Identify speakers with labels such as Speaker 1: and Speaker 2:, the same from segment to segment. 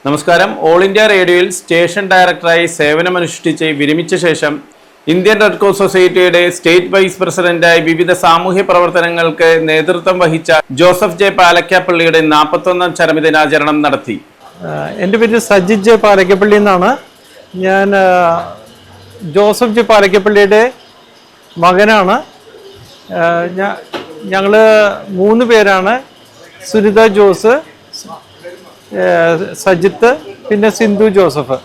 Speaker 1: നമസ്കാരം. All India റേഡിയോയിൽ station ഡയറക്ടറായി സേവനമനുഷ്ഠിച്ച് വിരമിച്ച ശേഷം ഇന്ത്യൻ റെഡ് ക്രോസ് സൊസൈറ്റിയുടെ സ്റ്റേറ്റ് വൈസ് പ്രസിഡന്റായി വിവിധ സാമൂഹ്യ പ്രവർത്തനങ്ങൾക്ക് നേതൃത്വം വഹിച്ച ജോസഫ് ജെ പാലക്കാപ്പള്ളിയുടെ 41ാം ചരമദിനാചരണം നടത്തി.
Speaker 2: എൻ്റെ പേര് സജിത് ജെ പാലക്കപ്പള്ളി എന്നാണ്. ഞാൻ ജോസഫ് ജെ പാലക്കപ്പള്ളിയുടെ മകനാണ്. ഞങ്ങൾ 3 പേരാണ്. സുനിത ജോസ്, സജിത്ത്, പിന്നെ സിന്ധു ജോസഫ്.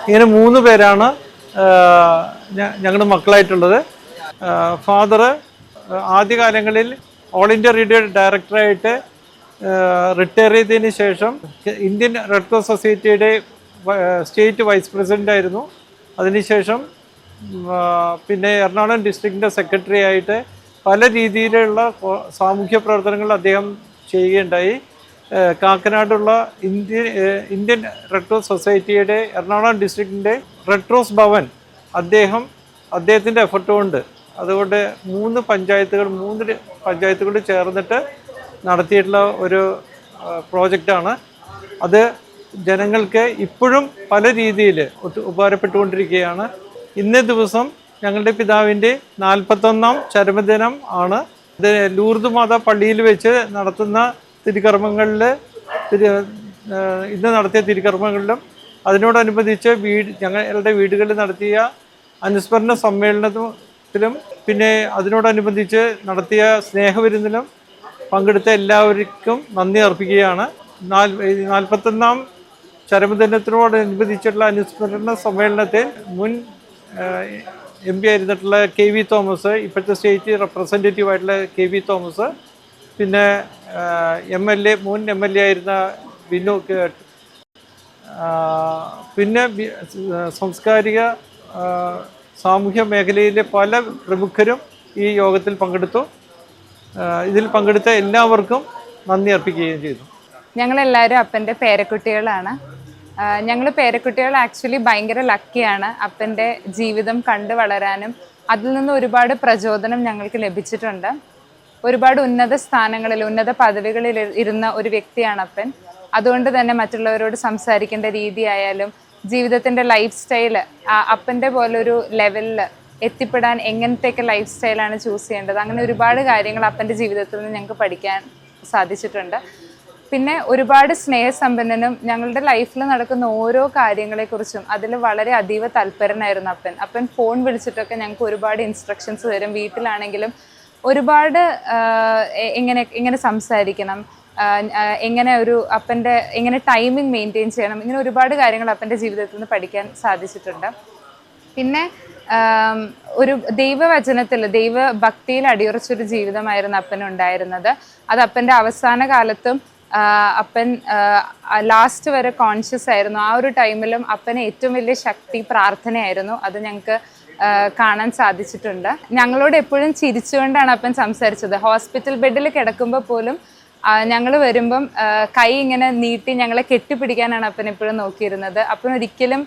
Speaker 2: ഇങ്ങനെ 3 പേരാണ് ഞങ്ങളുടെ മക്കളായിട്ടുള്ളത്. ഫാദർ ആദ്യകാലങ്ങളിൽ ഓൾ ഇന്ത്യ റേഡിയോ ഡയറക്ടറായിട്ട് റിട്ടയർ ചെയ്തതിന് ശേഷം ഇന്ത്യൻ റെഡ് ക്രോസ് സൊസൈറ്റിയുടെ സ്റ്റേറ്റ് വൈസ് പ്രസിഡൻ്റ് ആയിരുന്നു. അതിനുശേഷം പിന്നെ എറണാകുളം ഡിസ്ട്രിക്റ്റിൻ്റെ സെക്രട്ടറി ആയിട്ട് പല രീതിയിലുള്ള സാമൂഹ്യ പ്രവർത്തനങ്ങൾ അദ്ദേഹം ചെയ്യുകയുണ്ടായി. കാക്കനാടുള്ള ഇന്ത്യൻ റെഡ് ക്രോസ് സൊസൈറ്റിയുടെ എറണാകുളം ഡിസ്ട്രിക്റ്റിൻ്റെ റെഡ് ക്രോസ് ഭവൻ അദ്ദേഹത്തിൻ്റെ എഫർട്ട് കൊണ്ട്, അതുകൊണ്ട് 3 പഞ്ചായത്തുകൾ ചേർന്നിട്ട് നടത്തിയിട്ടുള്ള ഒരു പ്രോജക്റ്റാണ്. അത് ജനങ്ങൾക്ക് ഇപ്പോഴും പല രീതിയിൽ ഉപകാരപ്പെട്ടുകൊണ്ടിരിക്കുകയാണ്. ഇന്നേ ദിവസം ഞങ്ങളുടെ പിതാവിൻ്റെ 41ാം ചരമദിനം ആണ്. ഇത് ലൂർദ് മാതാ പള്ളിയിൽ വെച്ച് നടത്തുന്ന തിരുക്കർമ്മങ്ങളിൽ ഇന്ന് നടത്തിയ തിരുക്കർമ്മങ്ങളിലും അതിനോടനുബന്ധിച്ച് ഞങ്ങളുടെ വീടുകളിൽ നടത്തിയ അനുസ്മരണ സമ്മേളനത്തിലും പിന്നെ അതിനോടനുബന്ധിച്ച് നടത്തിയ സ്നേഹവിരുന്നിലും പങ്കെടുത്ത എല്ലാവർക്കും നന്ദി അർപ്പിക്കുകയാണ്. 41ാം ചരമദിനത്തിനോടനുബന്ധിച്ചിട്ടുള്ള അനുസ്മരണ സമ്മേളനത്തിൽ മുൻ MP ആയിരുന്നിട്ടുള്ള KV തോമസ്, ഇപ്പോഴത്തെ സ്റ്റേറ്റ് റെപ്രസെൻറ്റേറ്റീവ് ആയിട്ടുള്ള KV തോമസ്, പിന്നെ മുൻ MLA ആയിരുന്ന ബിനു, പിന്നെ സാംസ്കാരിക സാമൂഹ്യ മേഖലയിലെ പല പ്രമുഖരും ഈ യോഗത്തിൽ പങ്കെടുത്തു. ഇതിൽ പങ്കെടുത്ത എല്ലാവർക്കും നന്ദി അർപ്പിക്കുകയും ചെയ്തു.
Speaker 3: ഞങ്ങളെല്ലാവരും അപ്പൻ്റെ പേരക്കുട്ടികളാണ്. ഞങ്ങൾ പേരക്കുട്ടികൾ ആക്ച്വലി ഭയങ്കര ലക്കിയാണ്. അപ്പൻ്റെ ജീവിതം കണ്ടു വളരാനും അതിൽ നിന്ന് ഒരുപാട് പ്രചോദനം ഞങ്ങൾക്ക് ലഭിച്ചിട്ടുണ്ട്. ഒരുപാട് ഉന്നത സ്ഥാനങ്ങളിൽ, ഉന്നത പദവികളിൽ ഇരുന്ന ഒരു വ്യക്തിയാണ് അപ്പൻ. അതുകൊണ്ട് തന്നെ മറ്റുള്ളവരോട് സംസാരിക്കേണ്ട രീതിയായാലും ജീവിതത്തിൻ്റെ ലൈഫ് സ്റ്റൈല്, അപ്പൻ്റെ പോലൊരു ലെവലിൽ എത്തിപ്പെടാൻ എങ്ങനത്തെയൊക്കെ ലൈഫ് സ്റ്റൈലാണ് ചൂസ് ചെയ്യേണ്ടത്, അങ്ങനെ ഒരുപാട് കാര്യങ്ങൾ അപ്പൻ്റെ ജീവിതത്തിൽ നിന്ന് ഞങ്ങൾക്ക് പഠിക്കാൻ സാധിച്ചിട്ടുണ്ട്. പിന്നെ ഒരുപാട് സ്നേഹസമ്പന്നനും ഞങ്ങളുടെ ലൈഫിൽ നടക്കുന്ന ഓരോ കാര്യങ്ങളെക്കുറിച്ചും അതിൽ വളരെ അതീവ തൽപരനായിരുന്നു അപ്പൻ. അപ്പൻ ഫോൺ വിളിച്ചിട്ടൊക്കെ ഞങ്ങൾക്ക് ഒരുപാട് ഇൻസ്ട്രക്ഷൻസ് തരും. വീട്ടിലാണെങ്കിലും ഒരുപാട് എങ്ങനെ സംസാരിക്കണം, എങ്ങനെ ടൈമിംഗ് മെയിൻറ്റെയിൻ ചെയ്യണം, ഇങ്ങനെ ഒരുപാട് കാര്യങ്ങൾ അപ്പൻ്റെ ജീവിതത്തിൽ നിന്ന് പഠിക്കാൻ സാധിച്ചിട്ടുണ്ട്. പിന്നെ ഒരു ദൈവവചനത്തിൽ, ദൈവഭക്തിയിൽ അടിയുറച്ചൊരു ജീവിതമായിരുന്നു അപ്പനുണ്ടായിരുന്നത്. അത് അപ്പൻ്റെ അവസാന കാലത്തും അപ്പൻ ലാസ്റ്റ് വരെ കോൺഷ്യസ് ആയിരുന്നു. ആ ഒരു ടൈമിലും അപ്പന് ഏറ്റവും വലിയ ശക്തി പ്രാർത്ഥനയായിരുന്നു. അത് ഞങ്ങൾക്ക് കാണാൻ സാധിച്ചിട്ടുണ്ട്. ഞങ്ങളോട് എപ്പോഴും ചിരിച്ചുകൊണ്ടാണ് അപ്പൻ സംസാരിച്ചത്. ഹോസ്പിറ്റൽ ബെഡിൽ കിടക്കുമ്പോൾ പോലും ഞങ്ങൾ വരുമ്പം കൈ ഇങ്ങനെ നീട്ടി ഞങ്ങളെ കെട്ടിപ്പിടിക്കാനാണ് അപ്പൻ എപ്പോഴും നോക്കിയിരുന്നത്. അപ്പൻ ഒരിക്കലും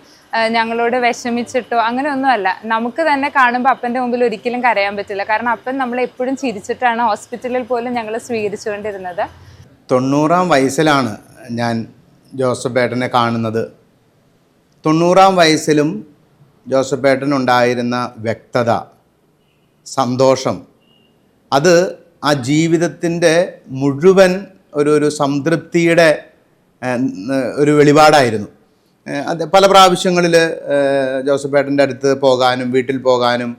Speaker 3: ഞങ്ങളോട് വിഷമിച്ചിട്ടോ അങ്ങനെയൊന്നുമല്ല. നമുക്ക് തന്നെ കാണുമ്പോൾ അപ്പൻ്റെ മുമ്പിൽ ഒരിക്കലും കരയാൻ പറ്റില്ല. കാരണം അപ്പൻ നമ്മളെ എപ്പോഴും ചിരിച്ചിട്ടാണ് ഹോസ്പിറ്റലിൽ പോലും ഞങ്ങൾ സ്വീകരിച്ചുകൊണ്ടിരുന്നത്.
Speaker 4: 90ാം വയസ്സിലാണ് ഞാൻ ജോസഫ് ഏട്ടനെ കാണുന്നത്. 90ാം വയസ്സിലും ജോസഫ് ഏട്ടനുണ്ടായിരുന്ന വ്യക്തത, സന്തോഷം, അത് ആ ജീവിതത്തിൻ്റെ മുഴുവൻ ഒരു സംതൃപ്തിയുടെ ഒരു വെളിപാടായിരുന്നു. അത് പല പ്രാവശ്യങ്ങളിൽ ജോസഫ് ഏട്ടൻ്റെ അടുത്ത് പോകാനും വീട്ടിൽ പോകാനും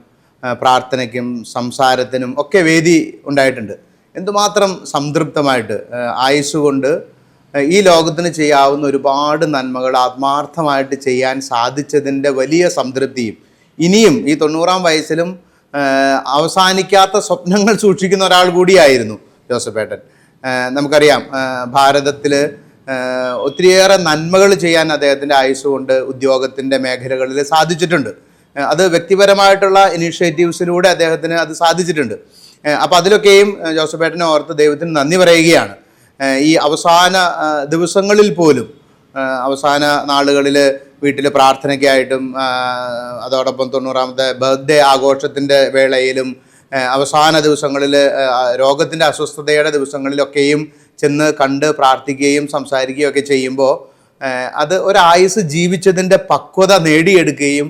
Speaker 4: പ്രാർത്ഥനയ്ക്കും സംസാരത്തിനും ഒക്കെ വേദി ഉണ്ടായിട്ടുണ്ട്. എന്തുമാത്രം സംതൃപ്തമായിട്ട് ആയുസ്സുകൊണ്ട് ഈ ലോകത്തിന് ചെയ്യാവുന്ന ഒരുപാട് നന്മകൾ ആത്മാർത്ഥമായിട്ട് ചെയ്യാൻ സാധിച്ചതിൻ്റെ വലിയ സംതൃപ്തിയും, ഇനിയും ഈ 90ാം വയസ്സിലും അവസാനിക്കാത്ത സ്വപ്നങ്ങൾ സൂക്ഷിക്കുന്ന ഒരാൾ കൂടിയായിരുന്നു ജോസഫ് ഏട്ടൻ. നമുക്കറിയാം, ഭാരതത്തിൽ ഒത്തിരിയേറെ നന്മകൾ ചെയ്യാൻ അദ്ദേഹത്തിൻ്റെ ആയുസ് കൊണ്ട് ഉദ്യോഗത്തിൻ്റെ മേഖലകളിൽ സാധിച്ചിട്ടുണ്ട്. അത് വ്യക്തിപരമായിട്ടുള്ള ഇനീഷ്യേറ്റീവ്സിലൂടെ അദ്ദേഹത്തിന് അത് സാധിച്ചിട്ടുണ്ട്. അപ്പോൾ അതിലൊക്കെയും ജോസഫ് ഏട്ടനെ ഓർത്ത് ദൈവത്തിന് നന്ദി പറയുകയാണ്. ഈ അവസാന ദിവസങ്ങളിൽ പോലും, അവസാന നാളുകളിൽ വീട്ടിൽ പ്രാർത്ഥനയ്ക്കായിട്ടും അതോടൊപ്പം 90ാമത്തെ ബർത്ത്ഡേ ആഘോഷത്തിൻ്റെ വേളയിലും അവസാന ദിവസങ്ങളിൽ രോഗത്തിൻ്റെ അസ്വസ്ഥതയുടെ ദിവസങ്ങളിലൊക്കെയും ചെന്ന് കണ്ട് പ്രാർത്ഥിക്കുകയും സംസാരിക്കുകയും ഒക്കെ ചെയ്യുമ്പോൾ അത് ഒരായുസ് ജീവിച്ചതിൻ്റെ പക്വത നേടിയെടുക്കുകയും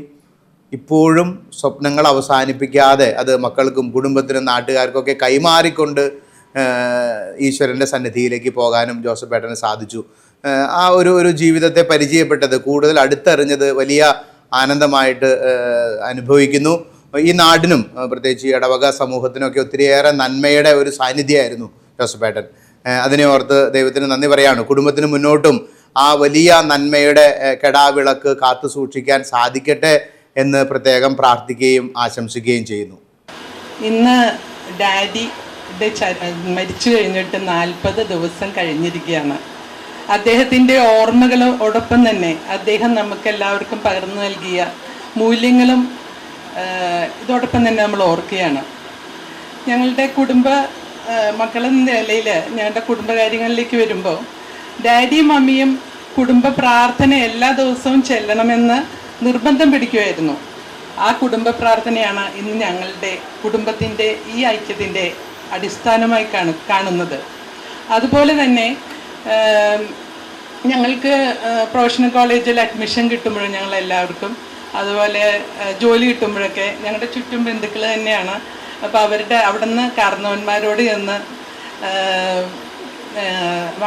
Speaker 4: ഇപ്പോഴും സ്വപ്നങ്ങൾ അവസാനിപ്പിക്കാതെ അത് മക്കൾക്കും കുടുംബത്തിനും നാട്ടുകാർക്കൊക്കെ കൈമാറിക്കൊണ്ട് ഈശ്വരൻ്റെ സന്നിധിയിലേക്ക് പോകാനും ജോസഫ് ഏട്ടന് സാധിച്ചു. ആ ഒരു ജീവിതത്തെ പരിചയപ്പെട്ടത്, കൂടുതൽ അടുത്തറിഞ്ഞത് വലിയ ആനന്ദമായിട്ട് അനുഭവിക്കുന്നു. ഈ നാടിനും പ്രത്യേകിച്ച് ഈ ഇടവക സമൂഹത്തിനൊക്കെ ഒത്തിരിയേറെ നന്മയുടെ ഒരു സാന്നിധ്യമായിരുന്നു ജോസഫ് ഏട്ടൻ. അതിനെ ഓർത്ത് ദൈവത്തിന് നന്ദി പറയാണ്. കുടുംബത്തിന് മുന്നോട്ടും ആ വലിയ നന്മയുടെ കെടാവിളക്ക് കാത്തു സൂക്ഷിക്കാൻ സാധിക്കട്ടെ എന്ന് പ്രത്യേകം പ്രാർത്ഥിക്കുകയും ആശംസിക്കുകയും ചെയ്യുന്നു.
Speaker 5: ഇന്ന് ഡാഡിയുടെ മരിച്ചു കഴിഞ്ഞിട്ട് 40 ദിവസം കഴിഞ്ഞിരിക്കുകയാണ്. അദ്ദേഹത്തിൻ്റെ ഓർമ്മകളോടൊപ്പം തന്നെ അദ്ദേഹം നമുക്കെല്ലാവർക്കും പകർന്നു നൽകിയ മൂല്യങ്ങളും ഇതോടൊപ്പം തന്നെ നമ്മൾ ഓർക്കുകയാണ്. ഞങ്ങളുടെ മക്കളെന്ന നിലയിൽ ഞങ്ങളുടെ കുടുംബകാര്യങ്ങളിലേക്ക് വരുമ്പോൾ ഡാഡിയും മമ്മിയും കുടുംബ പ്രാർത്ഥന എല്ലാ ദിവസവും ചെല്ലണമെന്ന് നിർബന്ധം പിടിക്കുമായിരുന്നു. ആ കുടുംബ പ്രാർത്ഥനയാണ് ഇന്ന് ഞങ്ങളുടെ കുടുംബത്തിൻ്റെ ഈ ഐക്യത്തിൻ്റെ അടിസ്ഥാനമായി കാണുന്നത്. അതുപോലെ തന്നെ ഞങ്ങൾക്ക് പ്രൊഫഷണൽ കോളേജിൽ അഡ്മിഷൻ കിട്ടുമ്പോഴും ഞങ്ങളെല്ലാവർക്കും, അതുപോലെ ജോലി കിട്ടുമ്പോഴൊക്കെ ഞങ്ങളുടെ ചുറ്റും ബന്ധുക്കൾ തന്നെയാണ്. അപ്പോൾ അവിടെ നിന്ന് കാരണവന്മാരോട് ചെന്ന്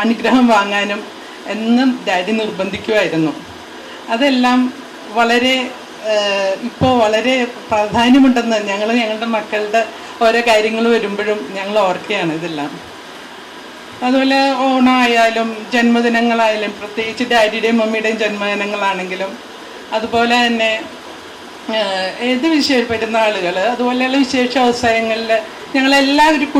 Speaker 5: അനുഗ്രഹം വാങ്ങാനും എന്നും ഡാഡി നിർബന്ധിക്കുമായിരുന്നു. അതെല്ലാം ഇപ്പോൾ വളരെ പ്രാധാന്യമുണ്ടെന്ന് ഞങ്ങളുടെ മക്കളുടെ ഓരോ കാര്യങ്ങൾ വരുമ്പോഴും ഞങ്ങൾ ഓർക്കുകയാണ് ഇതെല്ലാം. അതുപോലെ ഓണമായാലും ജന്മദിനങ്ങളായാലും, പ്രത്യേകിച്ച് ഡാഡിയുടെയും മമ്മിയുടെയും ജന്മദിനങ്ങളാണെങ്കിലും, അതുപോലെ തന്നെ ഏത് പെരുന്നാളുകൾ, അതുപോലെയുള്ള വിശേഷ അവസരങ്ങളിൽ ഞങ്ങളെല്ലാവരും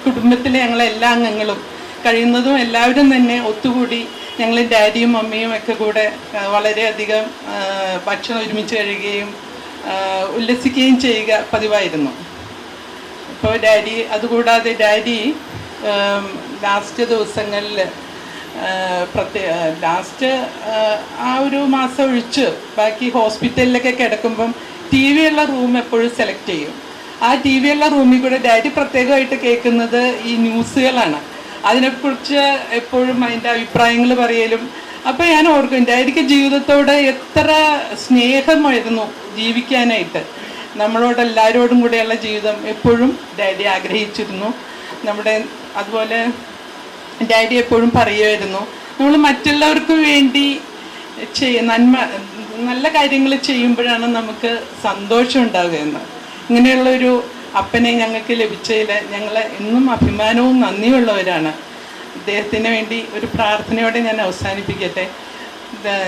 Speaker 5: കുടുംബത്തിലെ ഞങ്ങളെല്ലാ അംഗങ്ങളും കഴിയുന്നതും എല്ലാവരും തന്നെ ഒത്തുകൂടി ഞങ്ങൾ ഡാഡിയും മമ്മിയും ഒക്കെ കൂടെ വളരെയധികം ഭക്ഷണം ഒരുമിച്ച് കഴിയുകയും ഉല്ലസിക്കുകയും ചെയ്യുക പതിവായിരുന്നു. ഇപ്പോൾ അതുകൂടാതെ ഡാഡി ലാസ്റ്റ് ദിവസങ്ങളിൽ ആ ഒരു മാസം ഒഴിച്ച് ബാക്കി ഹോസ്പിറ്റലിലൊക്കെ കിടക്കുമ്പം TV ഉള്ള റൂം എപ്പോഴും സെലക്ട് ചെയ്യും. ആ TV ഉള്ള റൂമിൽ കൂടെ ഡാഡി പ്രത്യേകമായിട്ട് കേൾക്കുന്നത് ഈ ന്യൂസുകളാണ്. അതിനെക്കുറിച്ച് എപ്പോഴും അതിൻ്റെ അഭിപ്രായങ്ങൾ പറയലും. അപ്പോൾ ഞാൻ ഓർക്കും ഡാഡിക്ക് ജീവിതത്തോട് എത്ര സ്നേഹമായിരുന്നു ജീവിക്കാനായിട്ട്. നമ്മളോട് എല്ലാവരോടും കൂടെയുള്ള ജീവിതം എപ്പോഴും ഡാഡി ആഗ്രഹിച്ചിരുന്നു. അതുപോലെ ഡാഡി എപ്പോഴും പറയുമായിരുന്നു, നമ്മൾ മറ്റുള്ളവർക്ക് വേണ്ടി നല്ല കാര്യങ്ങൾ ചെയ്യുമ്പോഴാണ് നമുക്ക് സന്തോഷം ഉണ്ടാവുക എന്ന്. ഇങ്ങനെയുള്ളൊരു അപ്പനെ ഞങ്ങൾക്ക് ലഭിച്ചതിൽ ഞങ്ങൾ എന്നും അഭിമാനവും നന്ദിയുള്ളവരാണ്. അദ്ദേഹത്തിന് വേണ്ടി ഒരു പ്രാർത്ഥനയോടെ ഞാൻ അവസാനിപ്പിക്കട്ടെ.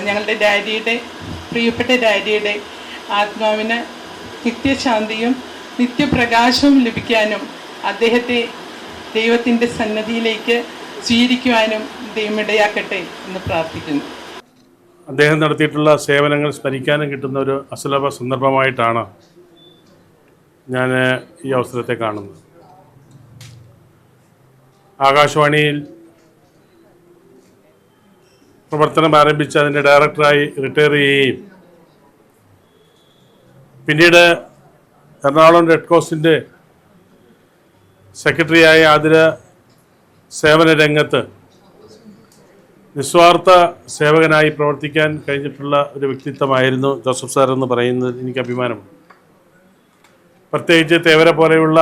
Speaker 5: ഞങ്ങളുടെ പ്രിയപ്പെട്ട ഡാഡിയുടെ ആത്മാവിന് നിത്യശാന്തിയും നിത്യപ്രകാശവും ലഭിക്കാനും അദ്ദേഹത്തെ ദൈവത്തിൻ്റെ സന്നിധിയിലേക്ക് സ്വീകരിക്കുവാനും ദൈവമിടയാക്കട്ടെ എന്ന് പ്രാർത്ഥിക്കുന്നു.
Speaker 6: അദ്ദേഹം നടത്തിയിട്ടുള്ള സേവനങ്ങൾ സ്മരിക്കാനും കിട്ടുന്ന ഒരു അസുലഭ സന്ദർഭമായിട്ടാണ് ഞാൻ ഈ അവസരത്തെ കാണുന്നത്. ആകാശവാണിയിൽ പ്രവർത്തനം ആരംഭിച്ച് അതിൻ്റെ ഡയറക്ടറായി റിട്ടയർ ചെയ്യുകയും പിന്നീട് എറണാകുളം റെഡ് ക്രോസിൻ്റെ സെക്രട്ടറിയായ ആതിര സേവന രംഗത്ത് നിസ്വാർത്ഥ സേവകനായി പ്രവർത്തിക്കാൻ കഴിഞ്ഞിട്ടുള്ള ഒരു വ്യക്തിത്വമായിരുന്നു ജോസഫ് സാർ എന്ന് പറയുന്നത് എനിക്ക് അഭിമാനമുണ്ട്. പ്രത്യേകിച്ച് തേവര പോലെയുള്ള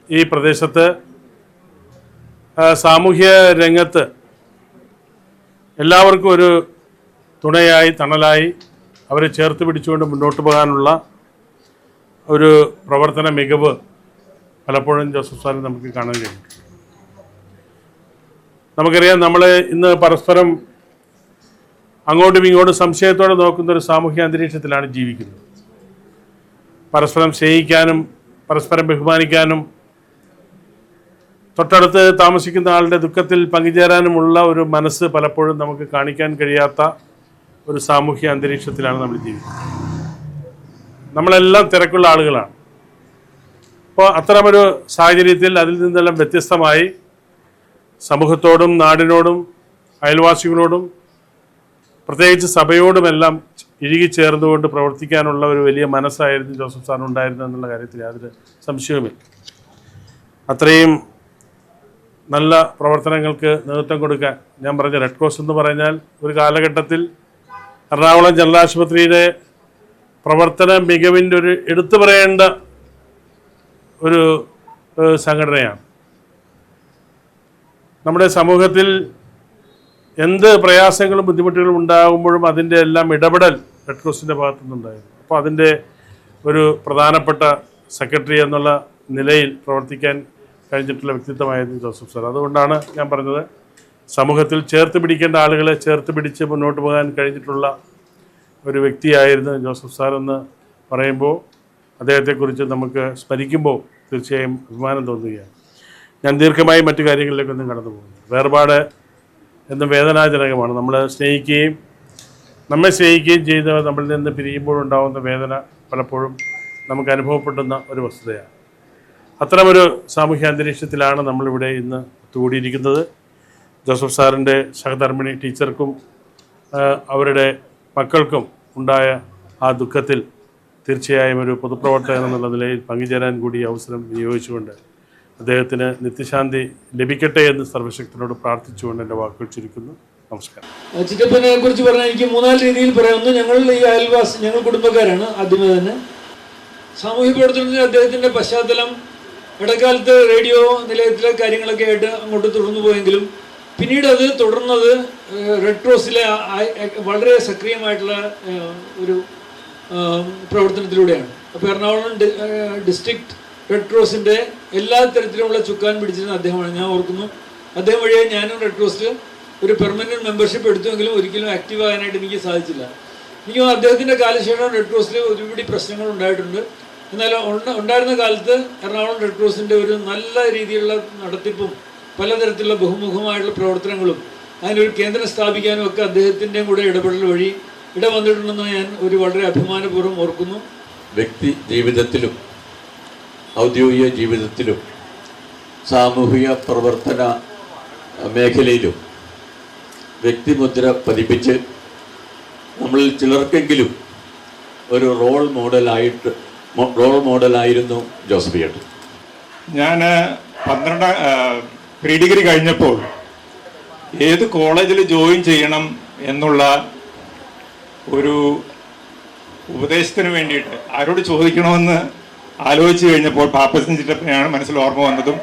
Speaker 6: ഈ പ്രദേശത്ത് സാമൂഹ്യ രംഗത്ത് എല്ലാവർക്കും ഒരു തുണയായി തണലായി അവരെ ചേർത്ത് പിടിച്ചുകൊണ്ട് മുന്നോട്ട് പോകാനുള്ള ഒരു പ്രവർത്തന മികവ് പലപ്പോഴും ജോസഫ് സാറിന് നമുക്ക് കാണാൻ കഴിയും. നമുക്കറിയാം, നമ്മൾ ഇന്ന് പരസ്പരം അങ്ങോട്ടും ഇങ്ങോട്ടും സംശയത്തോടെ നോക്കുന്ന ഒരു സാമൂഹ്യ അന്തരീക്ഷത്തിലാണ് ജീവിക്കുന്നത്. പരസ്പരം സ്നേഹിക്കാനും പരസ്പരം ബഹുമാനിക്കാനും തൊട്ടടുത്ത് താമസിക്കുന്ന ആളുടെ ദുഃഖത്തിൽ പങ്കുചേരാനുമുള്ള ഒരു മനസ്സ് പലപ്പോഴും നമുക്ക് കാണിക്കാൻ കഴിയാത്ത ഒരു സാമൂഹ്യ അന്തരീക്ഷത്തിലാണ് നമ്മൾ ജീവിക്കുന്നത്. നമ്മളെല്ലാം തിരക്കുള്ള ആളുകളാണ്. അപ്പോൾ അത്തരമൊരു സാഹചര്യത്തിൽ അതിൽ നിന്നെല്ലാം വ്യത്യസ്തമായി സമൂഹത്തോടും നാടിനോടും അയൽവാസികളോടും പ്രത്യേകിച്ച് സഭയോടുമെല്ലാം ഇഴുകിച്ചേർന്നുകൊണ്ട് പ്രവർത്തിക്കാനുള്ള ഒരു വലിയ മനസ്സായിരുന്നു ജോസഫ് സാറിനുണ്ടായിരുന്നു എന്നുള്ള കാര്യത്തിൽ യാതൊരു സംശയവുമില്ല. അത്രയും നല്ല പ്രവർത്തനങ്ങൾക്ക് നേതൃത്വം കൊടുക്കാൻ ഞാൻ പറഞ്ഞ റെഡ് ക്രോസ് എന്ന് പറഞ്ഞാൽ ഒരു കാലഘട്ടത്തിൽ എറണാകുളം ജനറൽ ആശുപത്രിയുടെ പ്രവർത്തന മികവിൻ്റെ ഒരു എടുത്തു പറയേണ്ട ഒരു സംഘടനയാണ്. നമ്മുടെ സമൂഹത്തിൽ എന്ത് പ്രയാസങ്ങളും ബുദ്ധിമുട്ടുകളും ഉണ്ടാകുമ്പോഴും അതിൻ്റെ എല്ലാം ഇടപെടൽ റെഡ് ക്രോസിൻ്റെ ഭാഗത്തു നിന്നുണ്ടായിരുന്നു. അപ്പോൾ അതിൻ്റെ ഒരു പ്രധാനപ്പെട്ട സെക്രട്ടറി എന്നുള്ള നിലയിൽ പ്രവർത്തിക്കാൻ കഴിഞ്ഞിട്ടുള്ള വ്യക്തിത്വമായിരുന്നു ജോസഫ് സാർ. അതുകൊണ്ടാണ് ഞാൻ പറഞ്ഞത്, സമൂഹത്തിൽ ചേർത്ത് പിടിക്കേണ്ട ആളുകളെ ചേർത്ത് പിടിച്ച് മുന്നോട്ട് പോകാൻ കഴിഞ്ഞിട്ടുള്ള ഒരു വ്യക്തിയായിരുന്നു ജോസഫ് സാർ എന്ന് പറയുമ്പോൾ അദ്ദേഹത്തെക്കുറിച്ച് നമുക്ക് സ്മരിക്കുമ്പോൾ തീർച്ചയായും അഭിമാനം തോന്നുകയാണ്. ഞാൻ ദീർഘമായി മറ്റു കാര്യങ്ങളിലേക്കൊന്നും കടന്നു പോകുന്നു. വേർപാട് എന്നും വേദനാജനകമാണ്. നമ്മെ സ്നേഹിക്കുകയും ചെയ്തവർ നമ്മളിൽ നിന്ന് പിരിയുമ്പോഴുണ്ടാകുന്ന വേദന പലപ്പോഴും നമുക്ക് അനുഭവപ്പെടുന്ന ഒരു വസ്തുതയാണ്. അത്തരമൊരു സാമൂഹ്യ അന്തരീക്ഷത്തിലാണ് നമ്മളിവിടെ ഇന്ന് കൂടിയിരിക്കുന്നത്. ജോസഫ് സാറിൻ്റെ സഹധർമ്മിണി ടീച്ചർക്കും അവരുടെ മക്കൾക്കും ഉണ്ടായ ആ ദുഃഖത്തിൽ തീർച്ചയായും ഒരു പൊതുപ്രവർത്തകൻ എന്നുള്ള നിലയിൽ പങ്കുചേരാൻ കൂടി അവസരം വിനിയോഗിച്ചുകൊണ്ട് അദ്ദേഹത്തിന് നിത്യശാന്തി ലഭിക്കട്ടെ എന്ന് സർവശക്തനോട് പ്രാർത്ഥിച്ചുകൊണ്ട് എൻ്റെ വാക്കുകൾ ചുരുക്കുന്നു. നമസ്കാരം.
Speaker 7: ചിറ്റപ്പനെ കുറിച്ച് പറഞ്ഞാൽ എനിക്ക് 4 രീതിയിൽ പറയാം. ഒന്ന്, ഞങ്ങളുടെ ഈ അയൽവാസി, ഞങ്ങൾ കുടുംബക്കാരാണ്. ആദ്യമേ തന്നെ സാമൂഹ്യ പ്രവർത്തനത്തിന് അദ്ദേഹത്തിൻ്റെ പശ്ചാത്തലം ഇടക്കാലത്ത് റേഡിയോ നിലയത്തിലെ കാര്യങ്ങളൊക്കെ ആയിട്ട് അങ്ങോട്ട് തുടർന്നു പോയെങ്കിലും പിന്നീട് അത് തുടർന്നത് റെഡ് ക്രോസിലെ വളരെ സക്രിയമായിട്ടുള്ള ഒരു പ്രവർത്തനത്തിലൂടെയാണ്. അപ്പോൾ എറണാകുളം ഡിസ്ട്രിക്ട് റെഡ് ക്രോസിൻ്റെ എല്ലാ തരത്തിലുമുള്ള ചുക്കാൻ പിടിച്ചിരുന്ന അദ്ദേഹമാണ്. ഞാൻ ഓർക്കുന്നു, അദ്ദേഹം വഴിയായി ഞാനും റെഡ് ക്രോസിൽ ഒരു പെർമനൻറ്റ് മെമ്പർഷിപ്പ് എടുത്തുവെങ്കിലും ഒരിക്കലും ആക്റ്റീവ് ആകാനായിട്ട് എനിക്ക് സാധിച്ചില്ല. എനിക്ക് അദ്ദേഹത്തിൻ്റെ കാലശേഷം റെഡ് ക്രോസിൽ ഒരുപിടി പ്രശ്നങ്ങൾ ഉണ്ടായിട്ടുണ്ട്. എന്നാൽ ഉണ്ടായിരുന്ന കാലത്ത് എറണാകുളം റെഡ് ക്രോസിൻ്റെ ഒരു നല്ല രീതിയിലുള്ള നടത്തിപ്പും പലതരത്തിലുള്ള ബഹുമുഖമായിട്ടുള്ള പ്രവർത്തനങ്ങളും അതിനൊരു കേന്ദ്രം സ്ഥാപിക്കാനും ഒക്കെ അദ്ദേഹത്തിൻ്റെയും കൂടെ ഇടപെടൽ വഴി ഇടവന്നിട്ടുണ്ടെന്ന് ഞാൻ വളരെ അഭിമാനപൂർവ്വം ഓർക്കുന്നു.
Speaker 8: വ്യക്തി ജീവിതത്തിലും ഔദ്യോഗിക ജീവിതത്തിലും സാമൂഹിക പ്രവർത്തന മേഖലയിലും വ്യക്തിമുദ്ര പതിപ്പിച്ച് നമ്മളിൽ ചിലർക്കെങ്കിലും ഒരു റോൾ മോഡലായിരുന്നു ജോസഫ് ചേട്ടൻ.
Speaker 9: ഞാൻ 12 പ്രീ ഡിഗ്രി കഴിഞ്ഞപ്പോൾ ഏത് കോളേജിൽ ജോയിൻ ചെയ്യണം എന്നുള്ള ഒരു ഉപദേശത്തിന് വേണ്ടിയിട്ട് ആരോട് ചോദിക്കണമെന്ന് ആലോചിച്ച് കഴിഞ്ഞപ്പോൾ പാപ്പച്ചൻ ചിറ്റപ്പനെയാണ് മനസ്സിൽ ഓർമ്മ വന്നതും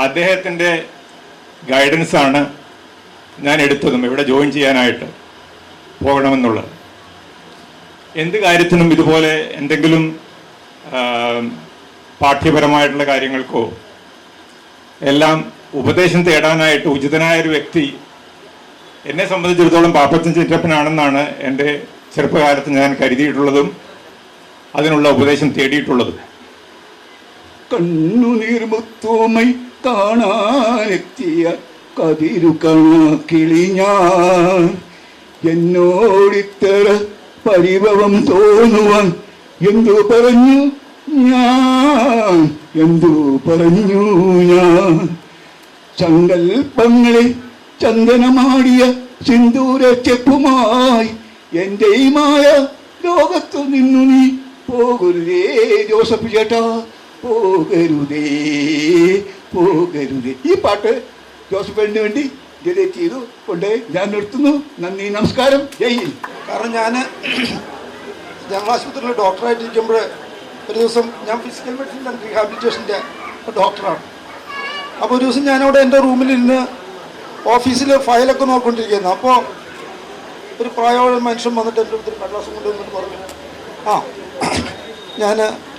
Speaker 9: അദ്ദേഹത്തിൻ്റെ ഗൈഡൻസാണ് ഞാൻ എടുത്തതും ഇവിടെ ജോയിൻ ചെയ്യാനായിട്ട് പോകണമെന്നുള്ളത്. എന്ത് കാര്യത്തിനും ഇതുപോലെ എന്തെങ്കിലും പാഠ്യപരമായിട്ടുള്ള കാര്യങ്ങൾക്കോ എല്ലാം ഉപദേശം തേടാനായിട്ട് ഉചിതനായൊരു വ്യക്തി എന്നെ സംബന്ധിച്ചിടത്തോളം പാപ്പച്ചൻ ചിറ്റപ്പനാണെന്നാണ് എൻ്റെ ചെറുപ്പകാലത്ത് ഞാൻ കരുതിയിട്ടുള്ളതും അതിനുള്ള ഉപദേശം തേടിയിട്ടുള്ളതും.
Speaker 10: കണ്ണുനീർമുത്തോമൈ കാണാനെത്തിയ കതിരു കണക്കിളി ഞാൻ എന്നോടിത്തര പരിഭവം തോന്നുവാൻ എന്തു പറഞ്ഞു ഞാൻ സങ്കൽപ്പങ്ങളെ ചന്ദനമാടിയ സിന്ദൂര ചെപ്പുമായി എൻ്റെ മായ ലോകത്തു നിന്നു നീ പോകരുതേ ജോസഫ് ചേട്ടാ, പോകരുതേ. ഈ പാട്ട് ജോസഫിന് വേണ്ടി ഡെഡിക്കേറ്റ് ചെയ്തു കൊണ്ട് ഞാൻ നിർത്തുന്നു. നന്ദി, നമസ്കാരം, ജയ് ഹിന്ദ്.
Speaker 11: കാരണം ഞാൻ ജനറൽ ആശുപത്രിയിൽ ഡോക്ടറായിട്ടിരിക്കുമ്പോൾ ഒരു ദിവസം ഞാൻ ഫിസിക്കൽ മെഡിസിൻ ആൻഡ് റീഹാബിലിറ്റേഷൻ്റെ ഡോക്ടറാണ്. അപ്പോൾ ഒരു ദിവസം ഞാനവിടെ എൻ്റെ റൂമിലിരുന്ന് ഓഫീസിൽ ഫയലൊക്കെ നോക്കിക്കൊണ്ടിരിക്കുന്നു. അപ്പോൾ ഒരു പ്രായമുള്ള മനുഷ്യൻ വന്നിട്ട് എൻ്റെ അടുത്ത് കടലാസം കൊണ്ടുവന്നിട്ട് പറഞ്ഞു, ഞാൻ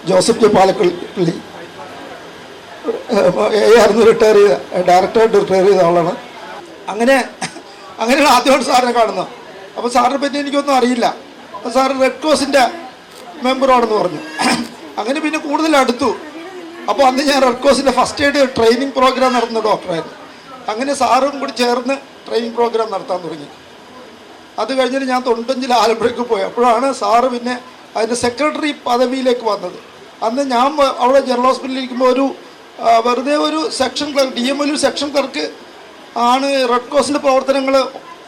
Speaker 11: ജോസഫ് ജെ പാലക്കള്ളി ആയിരുന്നു, റിട്ടയർ ചെയ്ത ഡയറക്ടറായിട്ട് റിട്ടയർ ചെയ്ത ആളാണ്. അങ്ങനെയാണ് ആദ്യമായിട്ട് സാറിനെ കാണുന്നത്. അപ്പോൾ സാറിനെ പറ്റി എനിക്കൊന്നും അറിയില്ല. അപ്പോൾ സാറ് റെഡ് ക്രോസിൻ്റെ മെമ്പറാണെന്ന് പറഞ്ഞു. അങ്ങനെ പിന്നെ കൂടുതൽ അടുത്തു. അപ്പോൾ അന്ന് ഞാൻ റെഡ് ക്രോസിൻ്റെ ഫസ്റ്റ് എയ്ഡ് ട്രെയിനിങ് പ്രോഗ്രാം നടത്തുന്ന ഡോക്ടറായിരുന്നു. അങ്ങനെ സാറും കൂടി ചേർന്ന് ട്രെയിനിങ് പ്രോഗ്രാം നടത്താൻ തുടങ്ങി. അത് കഴിഞ്ഞിട്ട് ഞാൻ 95 ആലപ്പുഴയ്ക്ക് പോയി. അപ്പോഴാണ് സാറ് പിന്നെ അതിൻ്റെ സെക്രട്ടറി പദവിയിലേക്ക് വന്നത്. അന്ന് ഞാൻ അവിടെ ജനറൽ ഹോസ്പിറ്റലിൽ ഇരിക്കുമ്പോൾ വെറുതെ ഒരു section clerk, DML section clerk ആണ് റെഡ് ക്രോസിൻ്റെ പ്രവർത്തനങ്ങൾ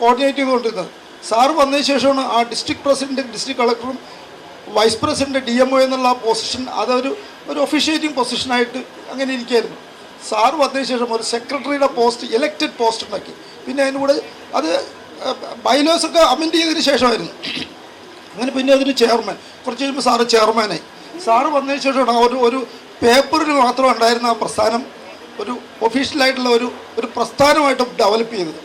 Speaker 11: കോർഡിനേറ്റ് ചെയ്തുകൊണ്ടിരുന്നത്. സാറ് വന്നതിന് ശേഷമാണ് ആ ഡിസ്ട്രിക്ട് പ്രസിഡൻറ്റും ഡിസ്ട്രിക്ട് കളക്ടറും വൈസ് പ്രസിഡൻറ്റ് DMO എന്നുള്ള പൊസിഷൻ അതൊരു ഒഫീഷ്യേറ്റിംഗ് പൊസിഷനായിട്ട് അങ്ങനെ ഇരിക്കുകയായിരുന്നു. സാറ് വന്നതിന് ശേഷം ഒരു സെക്രട്ടറിയുടെ പോസ്റ്റ്, ഇലക്റ്റഡ് പോസ്റ്റ് ഉണ്ടാക്കി. പിന്നെ അതിന് കൂടെ അത് ബൈലോസൊക്കെ അമെൻഡ് ചെയ്തതിന് ശേഷമായിരുന്നു. അങ്ങനെ പിന്നെ അതിന് ചെയർമാൻ, കുറച്ച് കഴിയുമ്പോൾ സാറ് ചെയർമാനായി. സാറ് വന്നതിന് ശേഷമാണ് ഒരു പേപ്പറിൽ മാത്രം ഉണ്ടായിരുന്ന ആ പ്രസ്ഥാനം ഒരു ഒഫീഷ്യലായിട്ടുള്ള ഒരു പ്രസ്ഥാനമായിട്ട് ഡെവലപ്പ് ചെയ്തത്.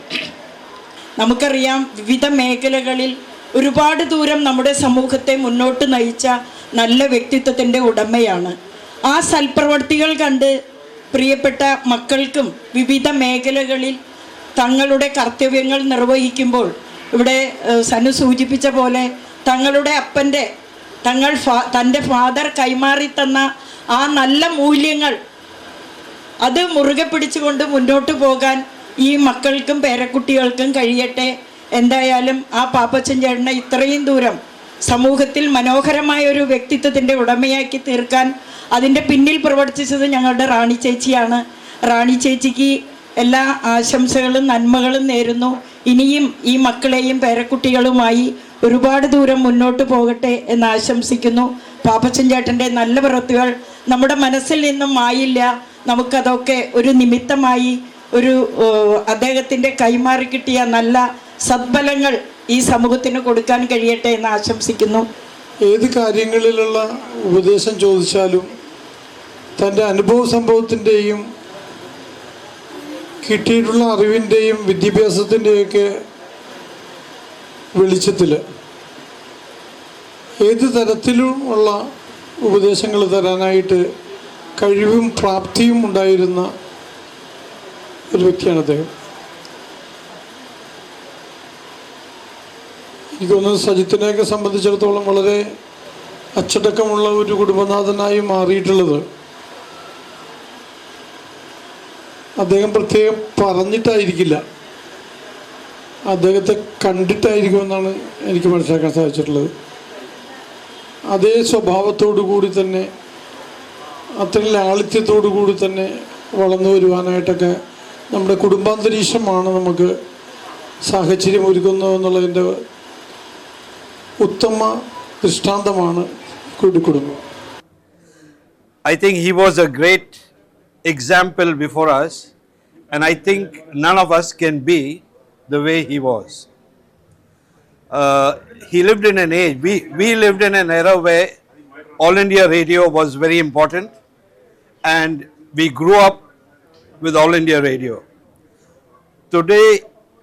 Speaker 12: നമുക്കറിയാം, വിവിധ മേഖലകളിൽ ഒരുപാട് ദൂരം നമ്മുടെ സമൂഹത്തെ മുന്നോട്ട് നയിച്ച നല്ല വ്യക്തിത്വത്തിൻ്റെ ഉടമയാണ്. ആ സൽപ്രവർത്തികൾ കണ്ട് പ്രിയപ്പെട്ട മക്കൾക്കും വിവിധ മേഖലകളിൽ തങ്ങളുടെ കർത്തവ്യങ്ങൾ നിർവഹിക്കുമ്പോൾ, ഇവിടെ സനു സൂചിപ്പിച്ച പോലെ തങ്ങളുടെ അപ്പൻ്റെ തൻ്റെ ഫാദർ കൈമാറി തന്ന ആ നല്ല മൂല്യങ്ങൾ അത് മുറുകെ പിടിച്ചുകൊണ്ട് മുന്നോട്ട് പോകാൻ ഈ മക്കൾക്കും പേരക്കുട്ടികൾക്കും കഴിയട്ടെ. എന്തായാലും ആ പാപ്പച്ചൻ ചേട്ടനെ ഇത്രയും ദൂരം സമൂഹത്തിൽ മനോഹരമായ ഒരു വ്യക്തിത്വത്തിൻ്റെ ഉടമയാക്കി തീർക്കാൻ അതിൻ്റെ പിന്നിൽ പ്രവർത്തിച്ചത് ഞങ്ങളുടെ റാണി ചേച്ചിയാണ്. റാണി ചേച്ചിക്ക് എല്ലാ ആശംസകളും നന്മകളും നേരുന്നു. ഇനിയും ഈ മക്കളെയും പേരക്കുട്ടികളുമായി ഒരുപാട് ദൂരം മുന്നോട്ട് പോകട്ടെ എന്ന് ആശംസിക്കുന്നു. പാപ്പച്ചൻ ചേട്ടൻ്റെ നല്ല പ്രവൃത്തികൾ നമ്മുടെ മനസ്സിൽ നിന്നും മായില്ല. നമുക്കതൊക്കെ ഒരു നിമിത്തമായി അദ്ദേഹത്തിൻ്റെ കൈമാറി കിട്ടിയ നല്ല സദ്ഫലങ്ങൾ ഈ സമൂഹത്തിന് കൊടുക്കാൻ കഴിയട്ടെ എന്ന് ആശംസിക്കുന്നു.
Speaker 11: ഏത് കാര്യങ്ങളിലുള്ള ഉപദേശം ചോദിച്ചാലും തൻ്റെ അനുഭവ സംഭവത്തിൻ്റെയും കിട്ടിയിട്ടുള്ള അറിവിൻ്റെയും വിദ്യാഭ്യാസത്തിൻ്റെയൊക്കെ വെളിച്ചത്തിൽ ഏത് തരത്തിലുമുള്ള ഉപദേശങ്ങൾ തരാനായിട്ട് കഴിവും പ്രാപ്തിയും ഉണ്ടായിരുന്ന ഒരു വ്യക്തിയാണ് അദ്ദേഹം. എനിക്ക് തോന്നുന്നു സജിത്തിനെയൊക്കെ സംബന്ധിച്ചിടത്തോളം വളരെ അച്ചടക്കമുള്ള ഒരു കുടുംബനാഥനായി മാറിയിട്ടുള്ളത് അദ്ദേഹം പ്രത്യേകം പറഞ്ഞിട്ടായിരിക്കില്ല, അദ്ദേഹത്തെ കണ്ടിട്ടായിരിക്കുമെന്നാണ് എനിക്ക് മനസ്സിലാക്കാൻ സാധിച്ചിട്ടുള്ളത്. അതേ സ്വഭാവത്തോടു കൂടി തന്നെ, അത്രയും ലാളിത്യത്തോടു കൂടി തന്നെ വളർന്നു വരുവാനായിട്ടൊക്കെ നമ്മുടെ കുടുംബാന്തരീക്ഷമാണ് നമുക്ക് സാഹചര്യം ഒരുക്കുന്നതെന്നുള്ളതിൻ്റെ ഉത്തമ ദൃഷ്ടാന്തമാണ് കുടുംബം.
Speaker 13: I think he was a great example before us, and I think none of us can be the way he was. He lived in an age, we lived in an era where All India Radio was very important, and we grew up with All India Radio. Today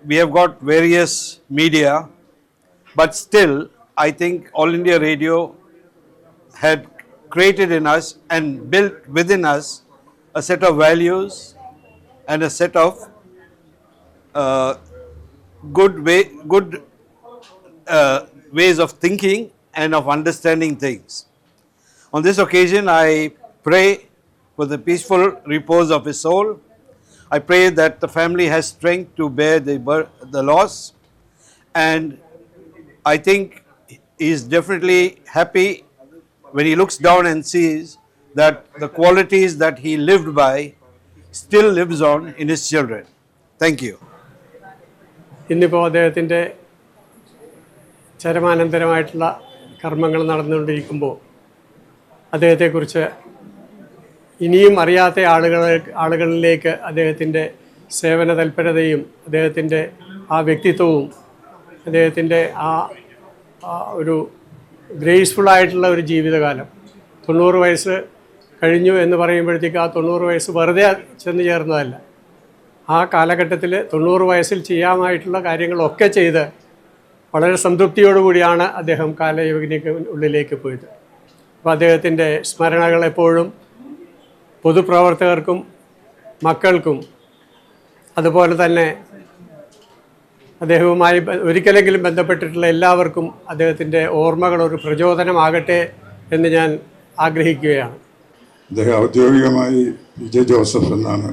Speaker 13: we have got various media, but still I think All India Radio had created in us and built within us a set of values and a set of good ways of thinking and of understanding things. On this occasion, I pray for the peaceful repose of his soul. I pray that the family has strength to bear the loss, and I think he is definitely happy when he looks down and sees that the qualities that he lived by still lives on in his children. Thank you.
Speaker 2: ഇന്നിപ്പോൾ അദ്ദേഹത്തിൻ്റെ ചരമാനന്തരമായിട്ടുള്ള കർമ്മങ്ങൾ നടന്നുകൊണ്ടിരിക്കുമ്പോൾ അദ്ദേഹത്തെക്കുറിച്ച് ഇനിയും അറിയാത്ത ആളുകളിലേക്ക് അദ്ദേഹത്തിൻ്റെ സേവന തൽപരതയും അദ്ദേഹത്തിൻ്റെ ആ വ്യക്തിത്വവും അദ്ദേഹത്തിൻ്റെ ആ ഒരു ഗ്രേസ്ഫുള്ളായിട്ടുള്ള ഒരു ജീവിതകാലം, 90 വയസ്സ് കഴിഞ്ഞു എന്ന് പറയുമ്പോഴത്തേക്ക് ആ 90 വയസ്സ് വെറുതെ ചെന്ന് ചേർന്നതല്ല. ആ കാലഘട്ടത്തിൽ 90 വയസ്സിൽ ചെയ്യാമായിട്ടുള്ള കാര്യങ്ങളൊക്കെ ചെയ്ത് വളരെ സംതൃപ്തിയോടുകൂടിയാണ് അദ്ദേഹം കാലയവനിക്ക് ഉള്ളിലേക്ക് പോയത്. അപ്പോൾ അദ്ദേഹത്തിൻ്റെ സ്മരണകൾ എപ്പോഴും പൊതുപ്രവർത്തകർക്കും മക്കൾക്കും അതുപോലെ തന്നെ അദ്ദേഹവുമായി ഒരിക്കലെങ്കിലും ബന്ധപ്പെട്ടിട്ടുള്ള എല്ലാവർക്കും അദ്ദേഹത്തിൻ്റെ ഓർമ്മകൾ ഒരു പ്രചോദനമാകട്ടെ എന്ന് ഞാൻ ആഗ്രഹിക്കുകയാണ്.
Speaker 9: അദ്ദേഹം ഔദ്യോഗികമായി PJ ജോസഫ് എന്നാണ്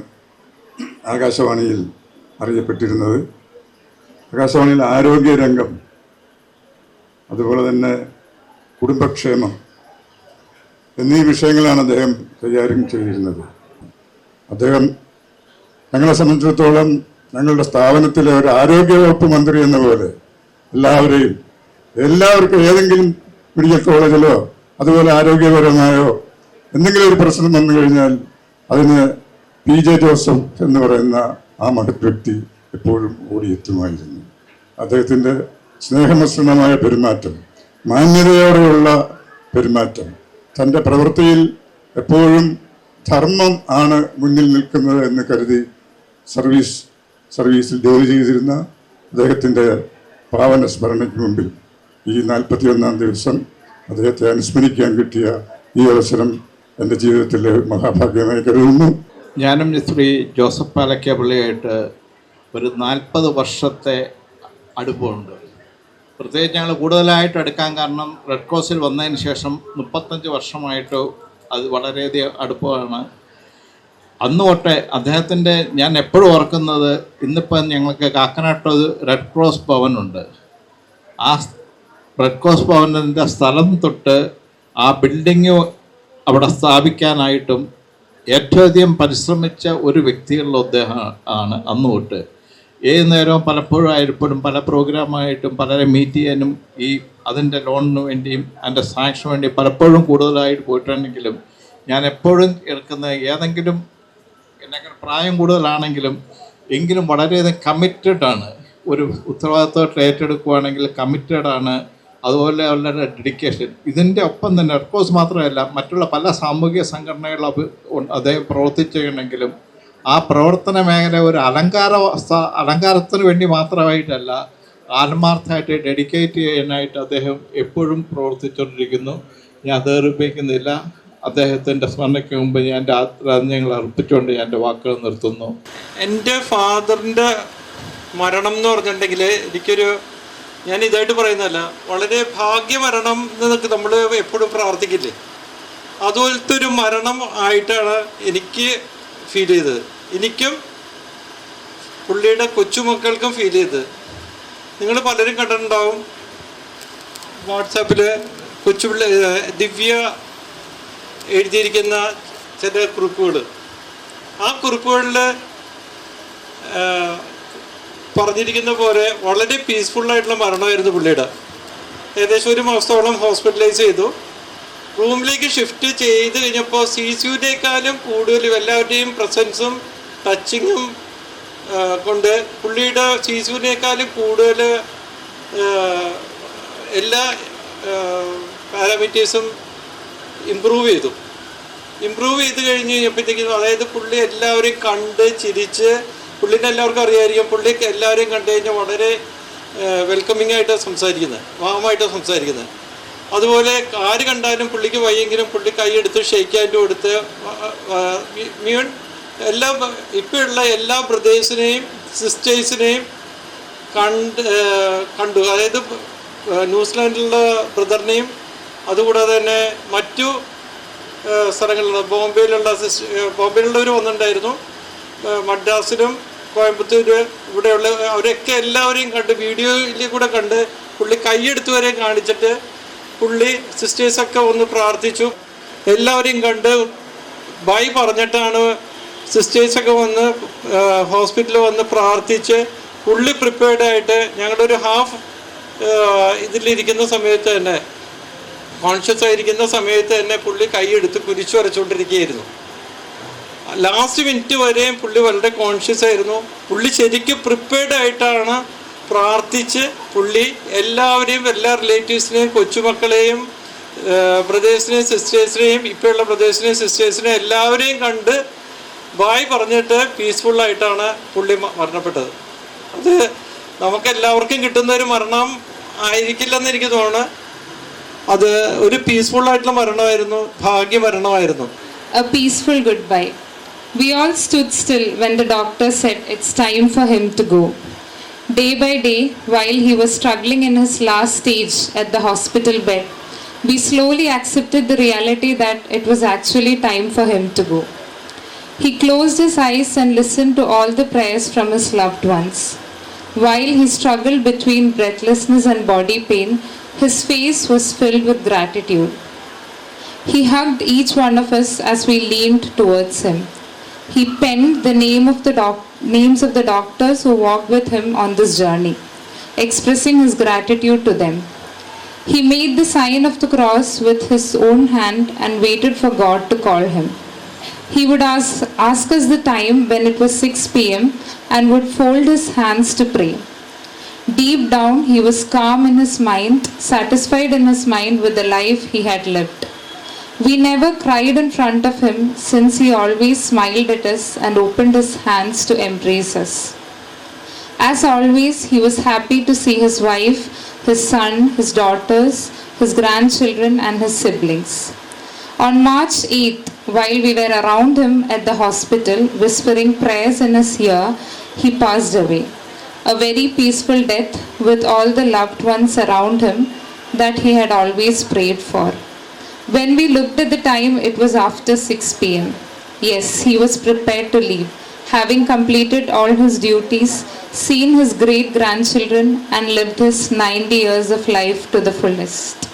Speaker 9: ആകാശവാണിയിൽ അറിയപ്പെട്ടിരുന്നത്. ആകാശവാണിയിൽ ആരോഗ്യരംഗം, അതുപോലെ തന്നെ കുടുംബക്ഷേമം എന്നീ വിഷയങ്ങളാണ് അദ്ദേഹം കൈകാര്യം ചെയ്തിരുന്നത്. അദ്ദേഹം ഞങ്ങളെ സംബന്ധിച്ചിടത്തോളം ഞങ്ങളുടെ സ്ഥാപനത്തിലെ ഒരു ആരോഗ്യവകുപ്പ് മന്ത്രി എന്ന പോലെ എല്ലാവർക്കും ഏതെങ്കിലും മെഡിക്കൽ കോളേജിലോ അതുപോലെ ആരോഗ്യപരമായോ എന്തെങ്കിലും ഒരു പ്രശ്നം വന്നു കഴിഞ്ഞാൽ അതിന് PJ ജോസഫ് എന്ന് പറയുന്ന ആ മഹത് വ്യക്തി എപ്പോഴും ഓടിയെത്തുമായിരുന്നു. അദ്ദേഹത്തിൻ്റെ സ്നേഹമിശ്രണമായ പെരുമാറ്റം, മാന്യതയോടെയുള്ള പെരുമാറ്റം, തൻ്റെ പ്രവൃത്തിയിൽ എപ്പോഴും ധർമ്മം ആണ് മുന്നിൽ നിൽക്കുന്നത് എന്ന് കരുതി സർവീസിൽ ജോലി ചെയ്തിരുന്ന അദ്ദേഹത്തിൻ്റെ പാവന സ്മരണയ്ക്ക് മുമ്പിൽ ഈ 41-ാം ദിവസം അദ്ദേഹത്തെ അനുസ്മരിക്കാൻ കിട്ടിയ ഈ അവസരം എൻ്റെ ജീവിതത്തിലെ മഹാഭാഗ്യമായി കരുതുന്നു.
Speaker 14: ഞാനും ശ്രീ ജോസഫ് പാലക്കാപ്പള്ളിയായിട്ട് ഒരു 40 വർഷത്തെ അടുപ്പമുണ്ട്. പ്രത്യേകിച്ച് ഞങ്ങൾ കൂടുതലായിട്ട് അടുക്കാൻ കാരണം റെഡ് ക്രോസിൽ വന്നതിന് ശേഷം 35 വർഷമായിട്ട് അത് വളരെയധികം അടുപ്പമാണ്. അന്ന് തൊട്ടേ അദ്ദേഹത്തിൻ്റെ ഞാൻ എപ്പോഴും ഓർക്കുന്നത്, ഇന്നിപ്പം ഞങ്ങൾക്ക് കാക്കനാട്ട് റെഡ് ക്രോസ് ഭവനുണ്ട്. ആ റെഡ് ക്രോസ് ഭവനിൻ്റെ സ്ഥലം തൊട്ട് ആ ബിൽഡിങ് അവിടെ സ്ഥാപിക്കാനായിട്ടും ഏറ്റവും അധികം പരിശ്രമിച്ച ഒരു വ്യക്തികളിൽ അദ്ദേഹം ആണ്. അന്ന് തൊട്ട് ഏത് നേരവും പലപ്പോഴും ആയപ്പോഴും പല പ്രോഗ്രാമായിട്ടും പലരെ മീറ്റ് ചെയ്യാനും ഈ അതിൻ്റെ ലോണിന് വേണ്ടിയും അതിൻ്റെ സാങ്ഷന് വേണ്ടി പലപ്പോഴും കൂടുതലായിട്ട് പോയിട്ടുണ്ടെങ്കിലും ഞാൻ എപ്പോഴും എടുക്കുന്ന ഏതെങ്കിലും എന്നെക്കാൾ പ്രായം കൂടുതലാണെങ്കിലും എങ്കിലും വളരെയധികം കമ്മിറ്റഡാണ്. ഒരു ഉത്തരവാദിത്വമായിട്ട് ഏറ്റെടുക്കുകയാണെങ്കിൽ കമ്മിറ്റഡാണ്. അതുപോലെ വളരെ ഡെഡിക്കേഷൻ. ഇതിൻ്റെ ഒപ്പം തന്നെ റെഡ് ക്രോസ് മാത്രമല്ല, മറ്റുള്ള പല സാമൂഹിക സംഘടനകൾ അദ്ദേഹം പ്രവർത്തിച്ചിട്ടുണ്ടെങ്കിലും ആ പ്രവർത്തന മേഖല ഒരു അലങ്കാരത്തിന് വേണ്ടി മാത്രമായിട്ടല്ല, ആത്മാർത്ഥമായിട്ട് ഡെഡിക്കേറ്റ് ചെയ്യാനായിട്ട് അദ്ദേഹം എപ്പോഴും പ്രവർത്തിച്ചുകൊണ്ടിരിക്കുന്നു. ഞാൻ അതേറിയിപ്പിക്കുന്നില്ല. അദ്ദേഹത്തിൻ്റെ സ്മരണയ്ക്ക് മുമ്പ് ഞാൻ എൻ്റെ ആദരാഞ്ജലികൾ അർപ്പിച്ചുകൊണ്ട് ഞാൻ എൻ്റെ വാക്കുകൾ നിർത്തുന്നു.
Speaker 2: എൻ്റെ ഫാദറിൻ്റെ മരണം എന്ന് പറഞ്ഞിട്ടുണ്ടെങ്കിൽ ഞാൻ ഇതായിട്ട് പറയുന്നതല്ല, വളരെ ഭാഗ്യമരണം എന്നൊക്കെ നമ്മൾ എപ്പോഴും പ്രാർത്ഥിക്കില്ലേ, അതുപോലത്തെ ഒരു മരണം ആയിട്ടാണ് എനിക്ക് ഫീൽ ചെയ്തത്. എനിക്കും പുള്ളിയുടെ കൊച്ചുമക്കൾക്കും ഫീൽ ചെയ്തത്. നിങ്ങൾ പലരും കണ്ടിട്ടുണ്ടാവും വാട്സാപ്പിൽ കൊച്ചുപിള്ളേ ദിവ്യ എഴുതിയിരിക്കുന്ന ചില കുറിപ്പുകൾ. ആ കുറിപ്പുകളിൽ പറഞ്ഞിരിക്കുന്ന പോലെ വളരെ പീസ്ഫുള്ളായിട്ടുള്ള മരണമായിരുന്നു പുള്ളിയുടെ. ഏകദേശം 1 മാസത്തോളം ഹോസ്പിറ്റലൈസ് ചെയ്തു. റൂമിലേക്ക് ഷിഫ്റ്റ് ചെയ്ത് കഴിഞ്ഞപ്പോൾ CCUവിനേക്കാളും കൂടുതൽ എല്ലാവരുടെയും പ്രസൻസും ടച്ചിങ്ങും കൊണ്ട് പുള്ളിയുടെ CCUവിനേക്കാളും കൂടുതൽ എല്ലാ പാരാമീറ്റേഴ്സും ഇമ്പ്രൂവ് ചെയ്ത് കഴിഞ്ഞപ്പോഴത്തേക്കും, അതായത് പുള്ളി എല്ലാവരെയും കണ്ട് ചിരിച്ച്, പുള്ളിനെ എല്ലാവർക്കും അറിയാമായിരിക്കും, പുള്ളിക്ക് എല്ലാവരെയും കണ്ടു കഴിഞ്ഞാൽ വളരെ വെൽക്കമിങ് ആയിട്ട് സംസാരിക്കുന്നത്, വാമായിട്ട് സംസാരിക്കുന്നത്. അതുപോലെ ആര് കണ്ടാലും പുള്ളിക്ക് വയ്യെങ്കിലും പുള്ളി കൈയെടുത്ത് ഷെയ്ക്ക് ഹാൻഡ് കൊടുത്ത് ഇപ്പോഴുള്ള എല്ലാ ബ്രദേഴ്സിനെയും സിസ്റ്റേഴ്സിനെയും കണ്ടു. അതായത് ന്യൂസിലാൻഡിലുള്ള ബ്രദറിനെയും അതുകൂടാതെ തന്നെ മറ്റു സ്ഥലങ്ങളിലുള്ള ബോംബെയിലുള്ളവർ വന്നിട്ടുണ്ടായിരുന്നു, മദ്രാസിലും കോയമ്പത്തൂര് ഇവിടെയുള്ള അവരൊക്കെ എല്ലാവരെയും കണ്ട് വീഡിയോയിൽ കൂടെ കണ്ട് പുള്ളി കൈയെടുത്ത് വരെ കാണിച്ചിട്ട് പുള്ളി സിസ്റ്റേഴ്സൊക്കെ ഒന്ന് പ്രാർത്ഥിച്ചു. എല്ലാവരെയും കണ്ട് ബൈ പറഞ്ഞിട്ടാണ് സിസ്റ്റേഴ്സൊക്കെ വന്ന് ഹോസ്പിറ്റലിൽ വന്ന് പ്രാർത്ഥിച്ച് പുള്ളി പ്രിപ്പയർഡായിട്ട് ഞങ്ങളൊരു ഹാഫ് ഇതിലിരിക്കുന്ന സമയത്ത് തന്നെ, കോൺഷ്യസ് ആയിരിക്കുന്ന സമയത്ത് തന്നെ പുള്ളി കൈയെടുത്ത് കുരിശു വരച്ചുകൊണ്ടിരിക്കുകയായിരുന്നു. ലാസ്റ്റ് മിനിറ്റ് വരെയും പുള്ളി വളരെ കോൺഷ്യസ് ആയിരുന്നു. പുള്ളി ശരിക്കും പ്രിപ്പയർഡ് ആയിട്ടാണ് പ്രാർത്ഥിച്ച് പുള്ളി എല്ലാവരെയും, എല്ലാ റിലേറ്റീവ്സിനെയും, കൊച്ചുമക്കളെയും, ബ്രദേഴ്സിനെയും സിസ്റ്റേഴ്സിനെയും, ഇപ്പോഴുള്ള ബ്രദേഴ്സിനെയും സിസ്റ്റേഴ്സിനെയും എല്ലാവരെയും കണ്ട് ബായ് പറഞ്ഞിട്ട് പീസ്ഫുള്ളായിട്ടാണ് പുള്ളി മരണപ്പെട്ടത്. അത് നമുക്കെല്ലാവർക്കും കിട്ടുന്ന ഒരു മരണം ആയിരിക്കില്ലെന്ന് എനിക്ക് തോന്നുന്നു. അത് ഒരു പീസ്ഫുള്ളായിട്ടുള്ള മരണമായിരുന്നു, ഭാഗ്യമരണമായിരുന്നു.
Speaker 3: A peaceful goodbye. We all stood still when the doctor said it's time for him to go. Day by day, while he was struggling in his last stage at the hospital bed, we slowly accepted the reality that it was actually time for him to go. He closed his eyes and listened to all the prayers from his loved ones. While he struggled between breathlessness and body pain, his face was filled with gratitude. He hugged each one of us as we leaned towards him. He penned the names of the doctors who walked with him on this journey, expressing his gratitude to them. He made the sign of the cross with his own hand and waited for God to call him. He would ask us the time when it was 6 p.m. and would fold his hands to pray. Deep down, he was calm in his mind, satisfied in his mind with the life he had lived. We never cried in front of him, since he always smiled at us and opened his hands to embrace us. As always, he was happy to see his wife, his son, his daughters, his grandchildren, and his siblings. On March 8th, while we were around him at the hospital, whispering prayers in his ear, he passed away. A very peaceful death with all the loved ones around him that he had always prayed for. When we looked at the time, it was after 6 p.m. Yes, he was prepared to leave, having completed all his duties, seen his great grandchildren, and lived his 90 years of life to the fullest.